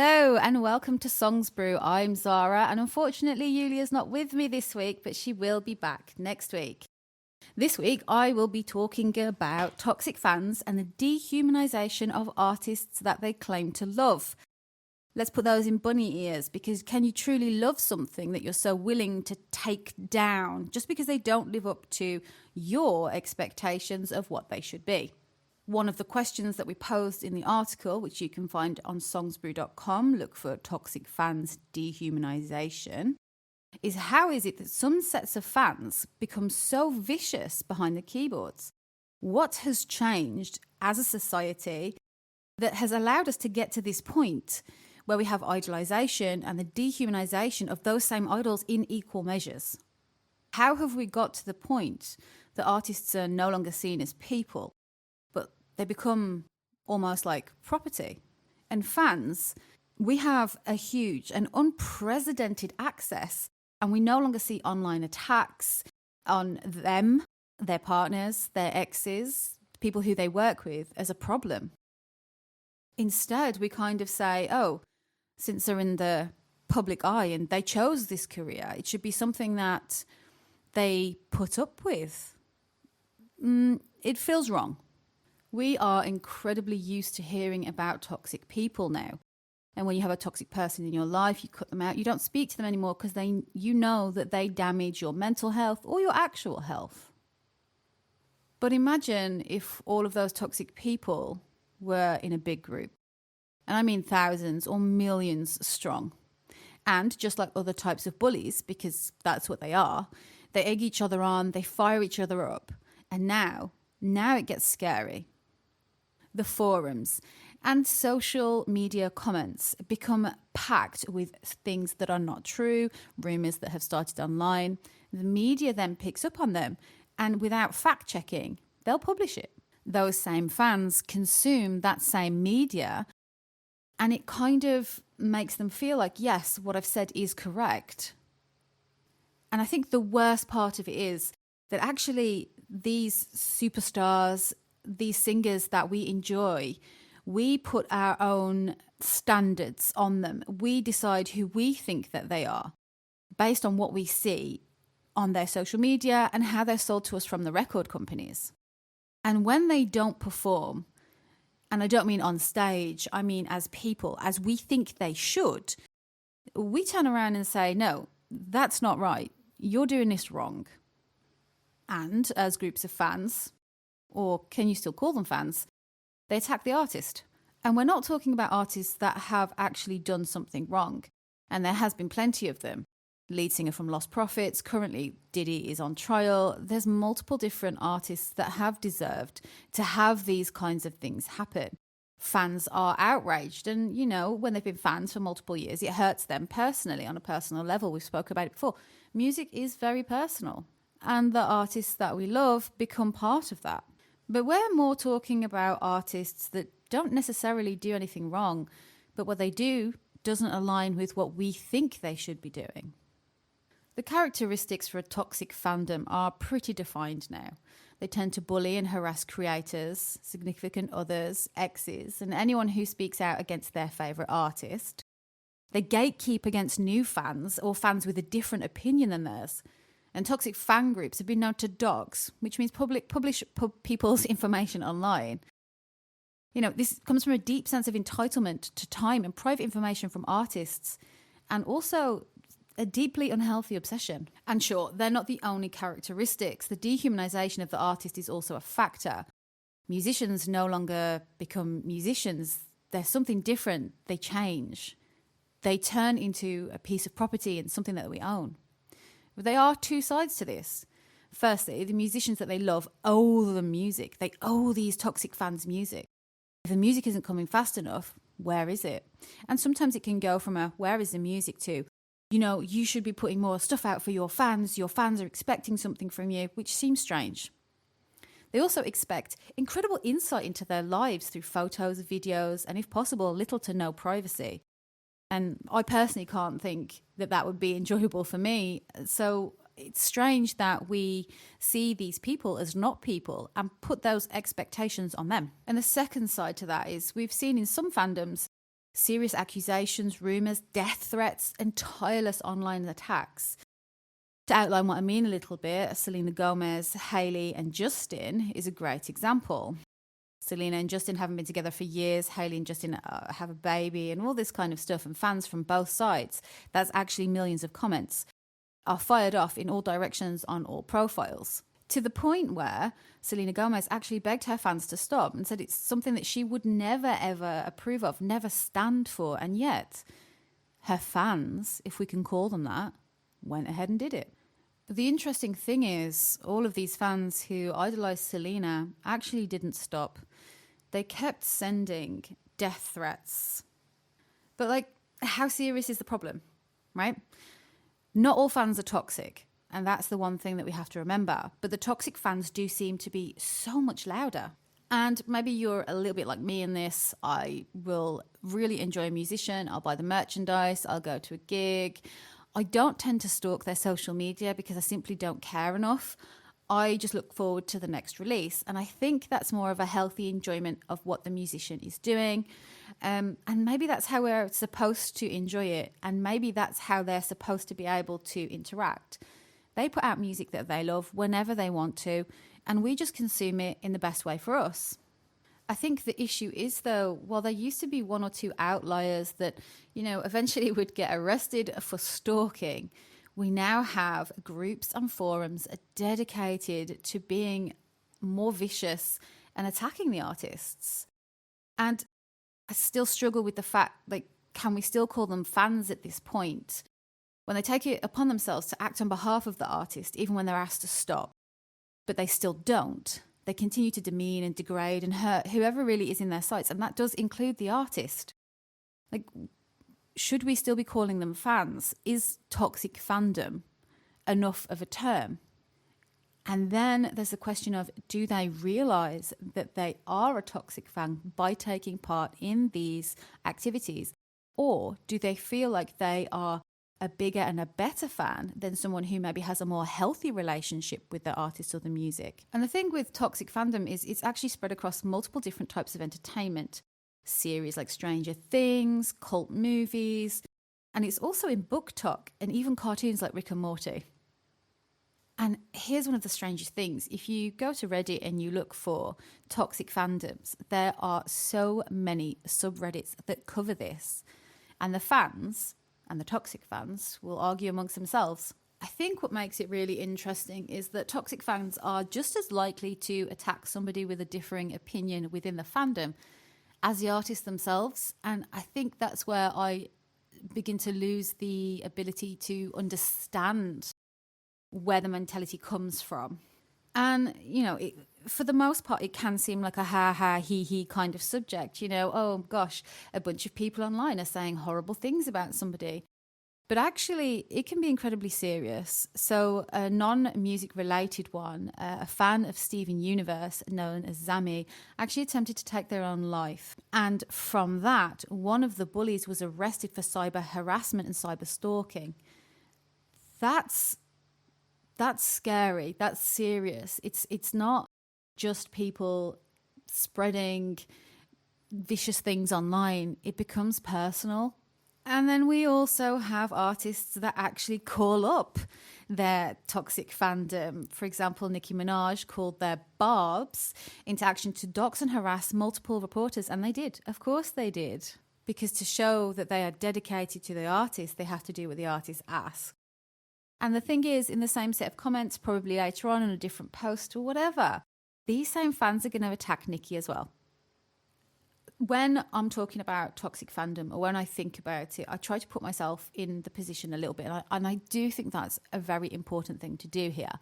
Hello and welcome to SongsBrew. I'm Zara, and unfortunately Yulia's not with me this week, but she will be back next week. This week I will be talking about toxic fans and the dehumanization of artists that they claim to love. Let's put those in bunny ears, because can you truly love something that you're so willing to take down just because they don't live up to your expectations of what they should be? One of the questions that we posed in the article, which you can find on songsbrew.com, look for toxic fans dehumanization, is how is it that some sets of fans become so vicious behind the keyboards? What has changed as a society that has allowed us to get to this point where we have idolization and the dehumanization of those same idols in equal measures? How have we got to the point that artists are no longer seen as people, but they become almost like property? And fans, we have a huge and unprecedented access, and we no longer see online attacks on them, their partners, their exes, people who they work with as a problem. Instead, we kind of say, oh, since they're in the public eye and they chose this career, it should be something that they put up with. It feels wrong. We are incredibly used to hearing about toxic people now. And when you have a toxic person in your life, you cut them out. You don't speak to them anymore because you know that they damage your mental health or your actual health. But imagine if all of those toxic people were in a big group. And I mean thousands or millions strong. And just like other types of bullies, because that's what they are, they egg each other on, they fire each other up. And now it gets scary. The forums and social media comments become packed with things that are not true, rumors that have started online. The media then picks up on them, and without fact checking, they'll publish it. Those same fans consume that same media, and it kind of makes them feel like, yes, what I've said is correct. And I think the worst part of it is that actually these superstars, these singers that we enjoy, we put our own standards on them. We decide who we think that they are based on what we see on their social media and how they're sold to us from the record companies. And when they don't perform, and I don't mean on stage, I mean as people, as we think they should, we turn around and say, no, that's not right. You're doing this wrong. And as groups of fans, or can you still call them fans, they attack the artist. And we're not talking about artists that have actually done something wrong. And there has been plenty of them. Lead singer from Lost Prophets, currently Diddy is on trial. There's multiple different artists that have deserved to have these kinds of things happen. Fans are outraged, and when they've been fans for multiple years, it hurts them personally on a personal level. We've spoken about it before. Music is very personal, and the artists that we love become part of that. But we're more talking about artists that don't necessarily do anything wrong, but what they do doesn't align with what we think they should be doing. The characteristics for a toxic fandom are pretty defined now. They tend to bully and harass creators, significant others, exes, and anyone who speaks out against their favourite artist. They gatekeep against new fans or fans with a different opinion than theirs. And toxic fan groups have been known to dox, which means publish people's information online. This comes from a deep sense of entitlement to time and private information from artists, and also a deeply unhealthy obsession. And sure, they're not the only characteristics. The dehumanization of the artist is also a factor. Musicians no longer become musicians. They're something different. They change. They turn into a piece of property and something that we own. But there are two sides to this. Firstly, the musicians that they love owe them music. They owe these toxic fans music. If the music isn't coming fast enough, where is it? And sometimes it can go from a where is the music to, you should be putting more stuff out for your fans. Your fans are expecting something from you, which seems strange. They also expect incredible insight into their lives through photos, videos, and if possible, little to no privacy. And I personally can't think that would be enjoyable for me. So it's strange that we see these people as not people and put those expectations on them. And the second side to that is we've seen in some fandoms serious accusations, rumours, death threats, and tireless online attacks. To outline what I mean a little bit, Selena Gomez, Hailey, and Justin is a great example. Selena and Justin haven't been together for years. Hailey and Justin have a baby and all this kind of stuff. And fans from both sides, that's actually millions of comments, are fired off in all directions on all profiles. To the point where Selena Gomez actually begged her fans to stop and said it's something that she would never, ever approve of, never stand for. And yet her fans, if we can call them that, went ahead and did it. But the interesting thing is, all of these fans who idolized Selena actually didn't stop. They kept sending death threats. But like, how serious is the problem, right? Not all fans are toxic, and that's the one thing that we have to remember. But the toxic fans do seem to be so much louder. And maybe you're a little bit like me in this. I will really enjoy a musician. I'll buy the merchandise. I'll go to a gig. I don't tend to stalk their social media because I simply don't care enough. I just look forward to the next release. And I think that's more of a healthy enjoyment of what the musician is doing. And maybe that's how we're supposed to enjoy it. And maybe that's how they're supposed to be able to interact. They put out music that they love whenever they want to, and we just consume it in the best way for us. I think the issue is, though, while there used to be one or two outliers that, eventually would get arrested for stalking, we now have groups and forums dedicated to being more vicious and attacking the artists. And I still struggle with the fact, can we still call them fans at this point? When they take it upon themselves to act on behalf of the artist, even when they're asked to stop, but they still don't. They continue to demean and degrade and hurt whoever really is in their sights. And that does include the artist. Should we still be calling them fans? Is toxic fandom enough of a term? And then there's the question of, do they realize that they are a toxic fan by taking part in these activities? Or do they feel like they are a bigger and a better fan than someone who maybe has a more healthy relationship with the artist or the music? And the thing with toxic fandom is it's actually spread across multiple different types of entertainment. Series like Stranger Things, cult movies, and it's also in book talk and even cartoons like Rick and Morty. And here's one of the strangest things. If you go to Reddit and you look for toxic fandoms, there are so many subreddits that cover this. And the fans and the toxic fans will argue amongst themselves. I think what makes it really interesting is that toxic fans are just as likely to attack somebody with a differing opinion within the fandom as the artists themselves. And I think that's where I begin to lose the ability to understand where the mentality comes from. And, for the most part, it can seem like a ha-ha, he-he kind of subject. Oh gosh, a bunch of people online are saying horrible things about somebody. But actually, it can be incredibly serious. So a non-music related one, a fan of Steven Universe, known as Zami, actually attempted to take their own life. And from that, one of the bullies was arrested for cyber harassment and cyber stalking. That's scary. That's serious. It's not just people spreading vicious things online. It becomes personal. And then we also have artists that actually call up their toxic fandom. For example, Nicki Minaj called their Barbs into action to dox and harass multiple reporters. And they did. Of course they did. Because to show that they are dedicated to the artist, they have to do what the artist asks. And the thing is, in the same set of comments, probably later on in a different post or whatever, these same fans are going to attack Nicki as well. When I'm talking about toxic fandom, or when I think about it, I try to put myself in the position a little bit. And I do think that's a very important thing to do here.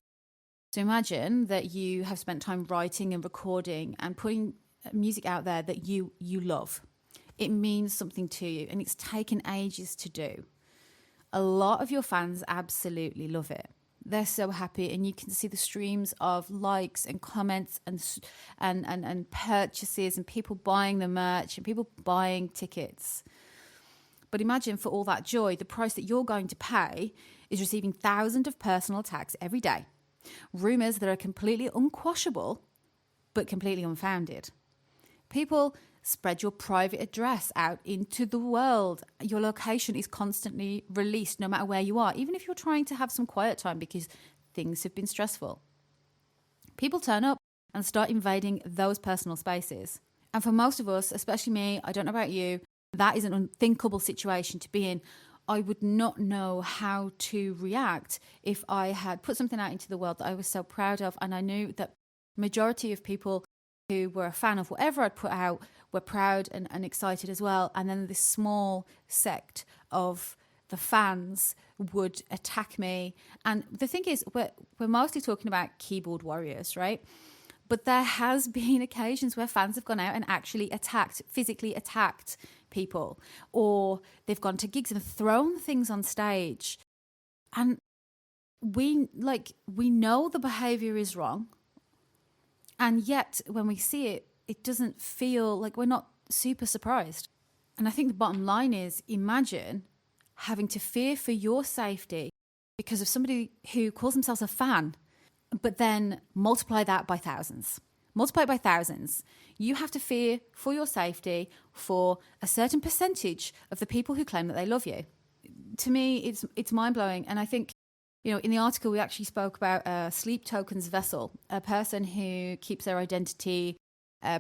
So imagine that you have spent time writing and recording and putting music out there that you love. It means something to you, and it's taken ages to do. A lot of your fans absolutely love it. They're so happy, and you can see the streams of likes and comments and purchases and people buying the merch and people buying tickets. But imagine, for all that joy, the price that you're going to pay is receiving thousands of personal attacks every day. Rumours that are completely unquashable but completely unfounded. People spread your private address out into the world. Your location is constantly released no matter where you are, even if you're trying to have some quiet time because things have been stressful. People turn up and start invading those personal spaces. And for most of us, especially me, I don't know about you, that is an unthinkable situation to be in. I would not know how to react if I had put something out into the world that I was so proud of, and I knew that majority of people who were a fan of whatever I'd put out were proud and excited as well. And then this small sect of the fans would attack me. And the thing is, we're mostly talking about keyboard warriors, right? But there has been occasions where fans have gone out and actually physically attacked people, or they've gone to gigs and thrown things on stage. And we know the behavior is wrong. And yet when we see it, it doesn't feel like, we're not super surprised. And I think the bottom line is, imagine having to fear for your safety because of somebody who calls themselves a fan, but then multiply that by thousands. Multiply it by thousands. You have to fear for your safety for a certain percentage of the people who claim that they love you. To me, it's mind-blowing. And I think, in the article, we actually spoke about Sleep Tokens Vessel, a person who keeps their identity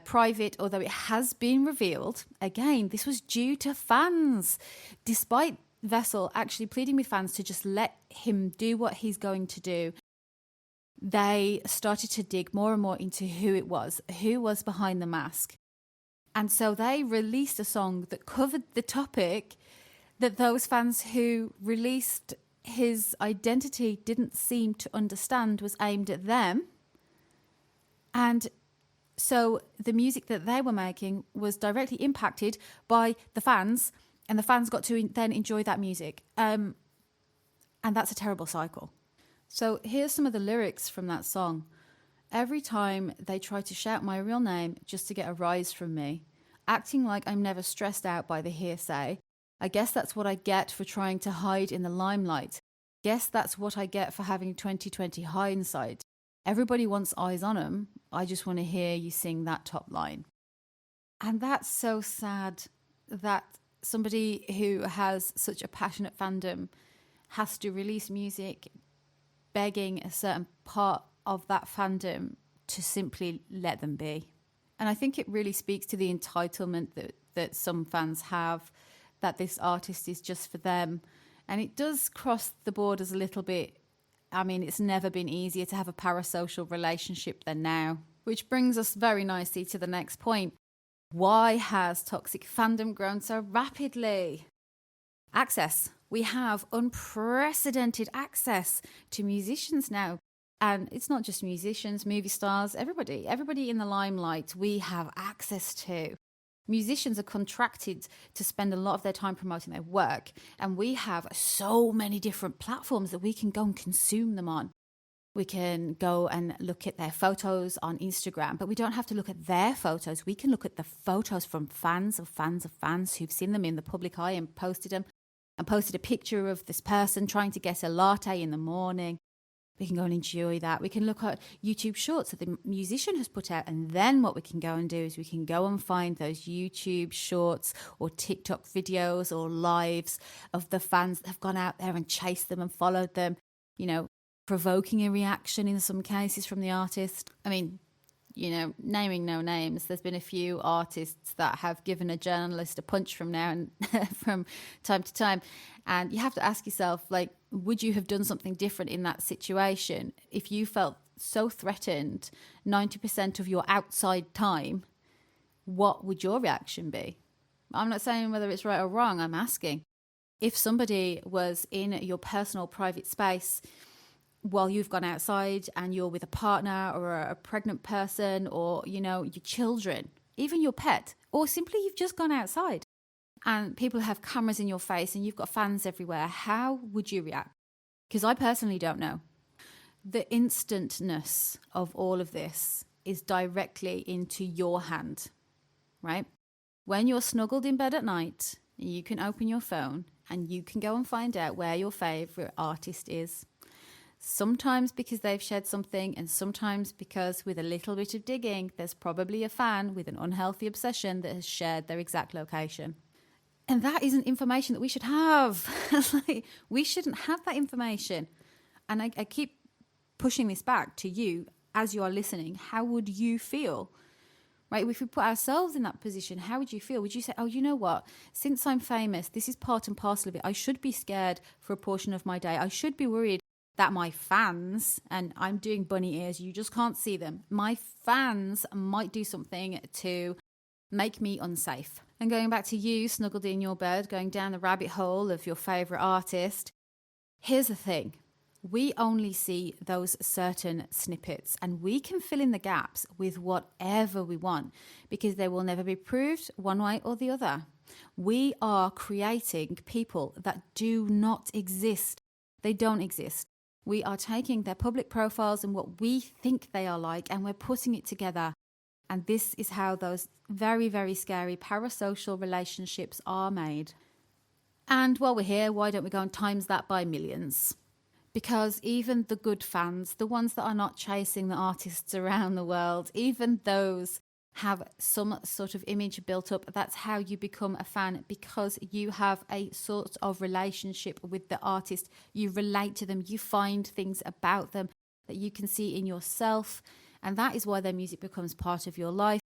private, although it has been revealed. Again, this was due to fans, despite Vessel actually pleading with fans to just let him do what he's going to do. They started to dig more and more into who was behind the mask. And so they released a song that covered the topic that those fans who released his identity didn't seem to understand was aimed at them. And so the music that they were making was directly impacted by the fans, and the fans got to then enjoy that music. And that's a terrible cycle. So here's some of the lyrics from that song. Every time they try to shout my real name just to get a rise from me, acting like I'm never stressed out by the hearsay. I guess that's what I get for trying to hide in the limelight. Guess that's what I get for having 2020 hindsight. Everybody wants eyes on them. I just want to hear you sing that top line. And that's so sad that somebody who has such a passionate fandom has to release music begging a certain part of that fandom to simply let them be. And I think it really speaks to the entitlement that some fans have, that this artist is just for them. And it does cross the borders a little bit. I mean, it's never been easier to have a parasocial relationship than now. Which brings us very nicely to the next point. Why has toxic fandom grown so rapidly? Access. We have unprecedented access to musicians now. And it's not just musicians, movie stars, everybody in the limelight we have access to. Musicians are contracted to spend a lot of their time promoting their work. And we have so many different platforms that we can go and consume them on. We can go and look at their photos on Instagram, but we don't have to look at their photos. We can look at the photos from fans of fans of fans who've seen them in the public eye and posted them. And posted a picture of this person trying to get a latte in the morning. We can go and enjoy that. We can look at YouTube shorts that the musician has put out. And then what we can go and do is we can go and find those YouTube shorts or TikTok videos or lives of the fans that have gone out there and chased them and followed them, provoking a reaction in some cases from the artist. I mean, naming no names, there's been a few artists that have given a journalist a punch from now and from time to time. And you have to ask yourself, would you have done something different in that situation? If you felt so threatened 90% of your outside time, what would your reaction be? I'm not saying whether it's right or wrong, I'm asking. If somebody was in your personal private space while you've gone outside and you're with a partner or a pregnant person or, your children, even your pet, or simply you've just gone outside and people have cameras in your face and you've got fans everywhere, how would you react? Because I personally don't know. The instantness of all of this is directly into your hand, right? When you're snuggled in bed at night, you can open your phone and you can go and find out where your favourite artist is. Sometimes because they've shared something, and sometimes because with a little bit of digging, there's probably a fan with an unhealthy obsession that has shared their exact location. And that isn't information that we should have. Like, we shouldn't have that information. And I keep pushing this back to you as you are listening. How would you feel? Right? If we put ourselves in that position, how would you feel? Would you say, oh, you know what? Since I'm famous, this is part and parcel of it. I should be scared for a portion of my day. I should be worried that my fans, and I'm doing bunny ears, you just can't see them, my fans might do something to make me unsafe. And going back to you, snuggled in your bed, going down the rabbit hole of your favourite artist, here's the thing. We only see those certain snippets, and we can fill in the gaps with whatever we want because they will never be proved one way or the other. We are creating people that do not exist. They don't exist. We are taking their public profiles and what we think they are like, and we're putting it together. And this is how those very, very scary parasocial relationships are made. And while we're here, why don't we go and times that by millions? Because even the good fans, the ones that are not chasing the artists around the world, even those have some sort of image built up. That's how you become a fan, because you have a sort of relationship with the artist. You relate to them. You find things about them that you can see in yourself. And that is why their music becomes part of your life.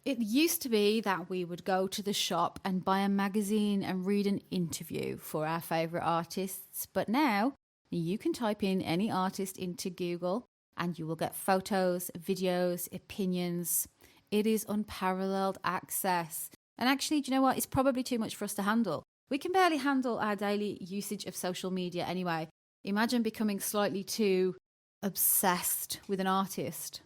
It used to be that we would go to the shop and buy a magazine and read an interview for our favourite artists. But now you can type in any artist into Google and you will get photos, videos, opinions. It is unparalleled access. And actually, do you know what? It's probably too much for us to handle. We can barely handle our daily usage of social media anyway. Imagine becoming slightly too obsessed with an artist.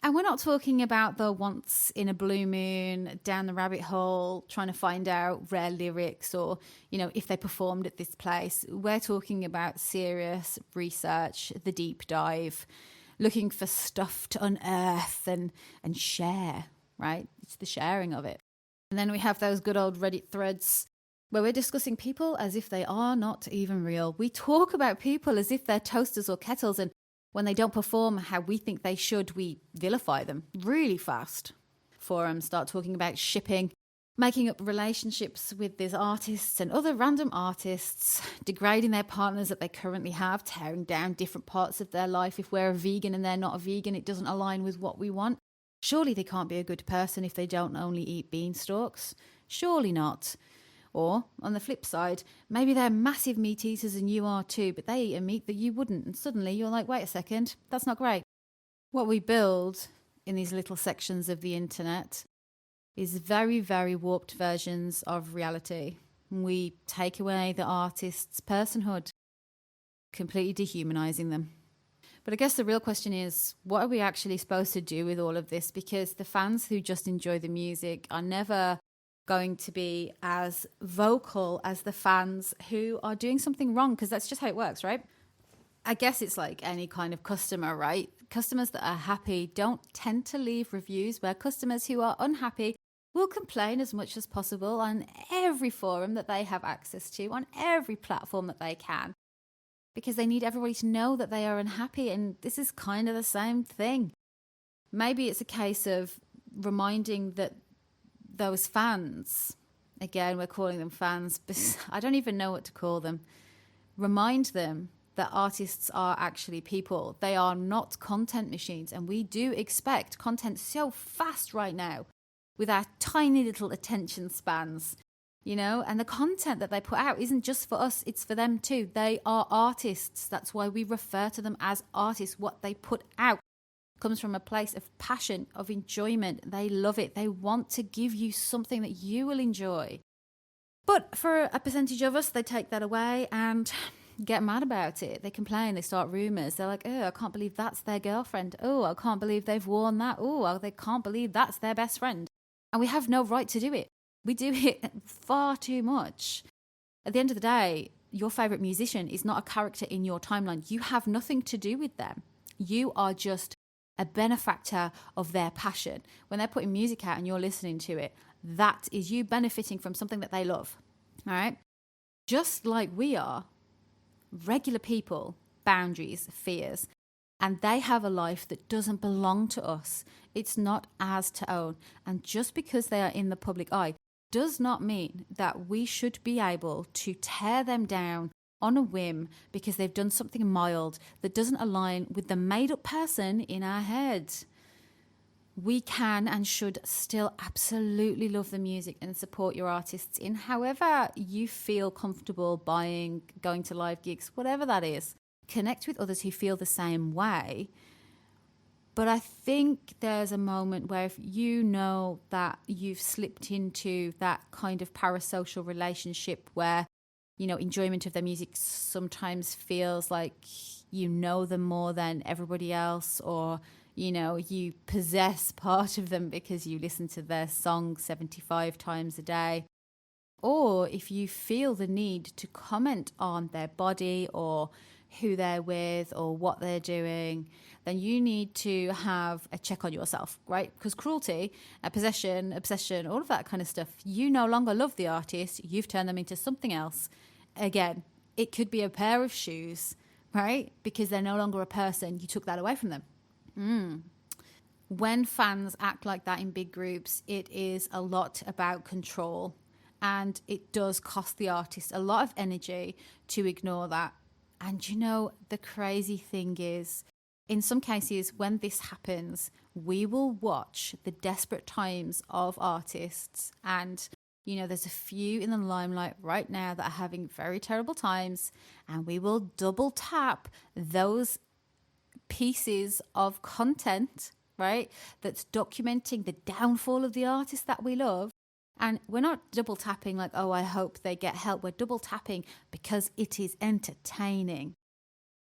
And we're not talking about the once in a blue moon, down the rabbit hole, trying to find out rare lyrics or, if they performed at this place. We're talking about serious research, the deep dive, looking for stuff to unearth and share, right? It's the sharing of it. And then we have those good old Reddit threads where we're discussing people as if they are not even real. We talk about people as if they're toasters or kettles, and when they don't perform how we think they should, we vilify them really fast. Forums start talking about shipping, making up relationships with these artists and other random artists, degrading their partners that they currently have, tearing down different parts of their life. If we're a vegan and they're not a vegan, it doesn't align with what we want. Surely they can't be a good person if they don't only eat beanstalks. Surely not. Or, on the flip side, maybe they're massive meat eaters and you are too, but they eat a meat that you wouldn't. And suddenly you're like, wait a second, that's not great. What we build in these little sections of the internet is very, very warped versions of reality. We take away the artist's personhood, completely dehumanizing them. But I guess the real question is, what are we actually supposed to do with all of this? Because the fans who just enjoy the music are never going to be as vocal as the fans who are doing something wrong, because that's just how it works, right? I guess it's like any kind of customer, right? Customers that are happy don't tend to leave reviews, where customers who are unhappy will complain as much as possible on every forum that they have access to, on every platform that they can, because they need everybody to know that they are unhappy. And this is kind of the same thing. Maybe it's a case of reminding that those fans, again, we're calling them fans, but I don't even know what to call them. Remind them that artists are actually people. They are not content machines. And we do expect content so fast right now with our tiny little attention spans, and the content that they put out isn't just for us, it's for them too. They are artists. That's why we refer to them as artists. What they put out comes from a place of passion, of enjoyment. They love it. They want to give you something that you will enjoy. But for a percentage of us, they take that away and get mad about it. They complain. They start rumors. They're like, oh, I can't believe that's their girlfriend. Oh, I can't believe they've worn that. Oh, they can't believe that's their best friend. And we have no right to do it. We do it far too much. At the end of the day, your favorite musician is not a character in your timeline. You have nothing to do with them. You are just a benefactor of their passion. When they're putting music out and you're listening to it, that is you benefiting from something that they love. All right? Just like we are regular people boundaries, fears. And they have a life that doesn't belong to us. It's not ours to own. And just because they are in the public eye does not mean that we should be able to tear them down on a whim because they've done something mild that doesn't align with the made-up person in our head. We can and should still absolutely love the music and support your artists in however you feel comfortable buying, going to live gigs, whatever that is. Connect with others who feel the same way. But I think there's a moment where if you know that you've slipped into that kind of parasocial relationship where, you know, enjoyment of their music sometimes feels like you know them more than everybody else, or you know, you possess part of them because you listen to their song 75 times a day. Or if you feel the need to comment on their body or who they're with or what they're doing, then you need to have a check on yourself, right? Because cruelty, possession, obsession, all of that kind of stuff, you no longer love the artist, you've turned them into something else. Again, it could be a pair of shoes, right? Because they're no longer a person, you took that away from them. When fans act like that in big groups, it is a lot about control, and it does cost the artist a lot of energy to ignore that. And you know, the crazy thing is, in some cases, when this happens, we will watch the desperate times of artists. And, you know, there's a few in the limelight right now that are having very terrible times, and we will double tap those pieces of content, right, that's documenting the downfall of the artist that we love. And we're not double tapping like, oh, I hope they get help. We're double tapping because it is entertaining.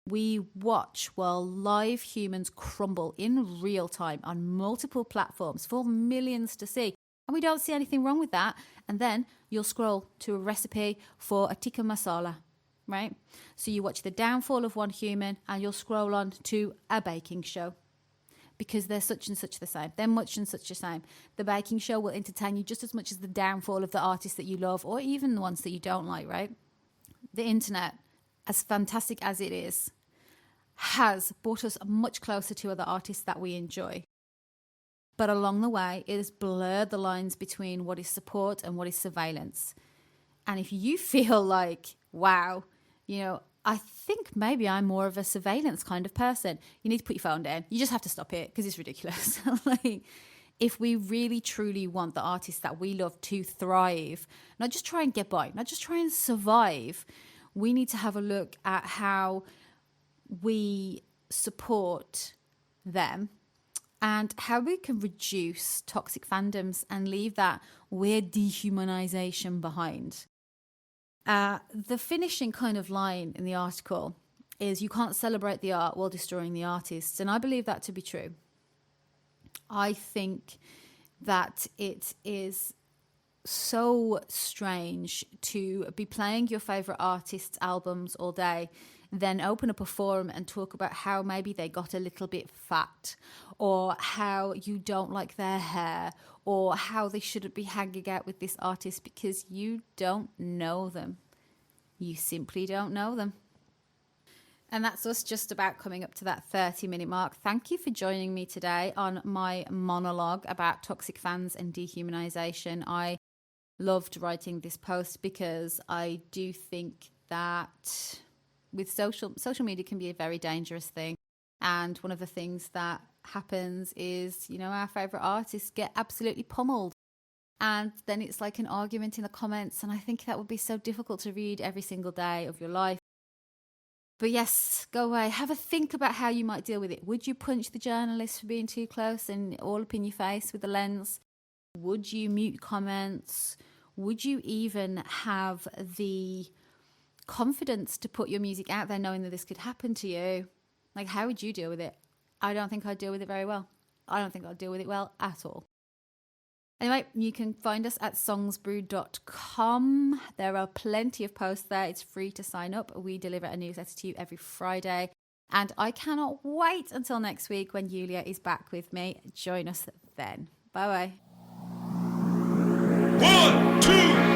We watch while live humans crumble in real time on multiple platforms for millions to see. And we don't see anything wrong with that. And then you'll scroll to a recipe for a tikka masala, right? So you watch the downfall of one human and you'll scroll on to a baking show because they're such and such the same. They're much and such the same. The baking show will entertain you just as much as the downfall of the artist that you love, or even the ones that you don't like, right? The internet, as fantastic as it is, has brought us much closer to other artists that we enjoy. But along the way, it has blurred the lines between what is support and what is surveillance. And if you feel like, wow, you know, I think maybe I'm more of a surveillance kind of person, you need to put your phone down. You just have to stop it because it's ridiculous. Like, if we really truly want the artists that we love to thrive, not just try and get by, not just try and survive, we need to have a look at how we support them and how we can reduce toxic fandoms and leave that weird dehumanization behind. The finishing kind of line in the article is you can't celebrate the art while destroying the artists. And I believe that to be true. I think that it is so strange to be playing your favorite artists' albums all day, then open up a forum and talk about how maybe they got a little bit fat, or how you don't like their hair, or how they shouldn't be hanging out with this artist because you don't know them. You simply don't know them. And that's us just about coming up to that 30-minute mark. Thank you for joining me today on my monologue about toxic fans and dehumanization. I loved writing this post because I do think that with social media can be a very dangerous thing. And one of the things that happens is, you know, our favorite artists get absolutely pummeled. And then it's like an argument in the comments. And I think that would be so difficult to read every single day of your life. But yes, go away. Have a think about how you might deal with it. Would you punch the journalist for being too close and all up in your face with the lens? Would you mute comments? Would you even have the confidence to put your music out there knowing that this could happen to you? Like, how would you deal with it? I don't think I'd deal with it very well. I don't think I'd deal with it well at all. Anyway, you can find us at songsbrew.com. There are plenty of posts there. It's free to sign up. We deliver a newsletter to you every Friday. And I cannot wait until next week when Yulia is back with me. Join us then. Bye-bye. 1, 2,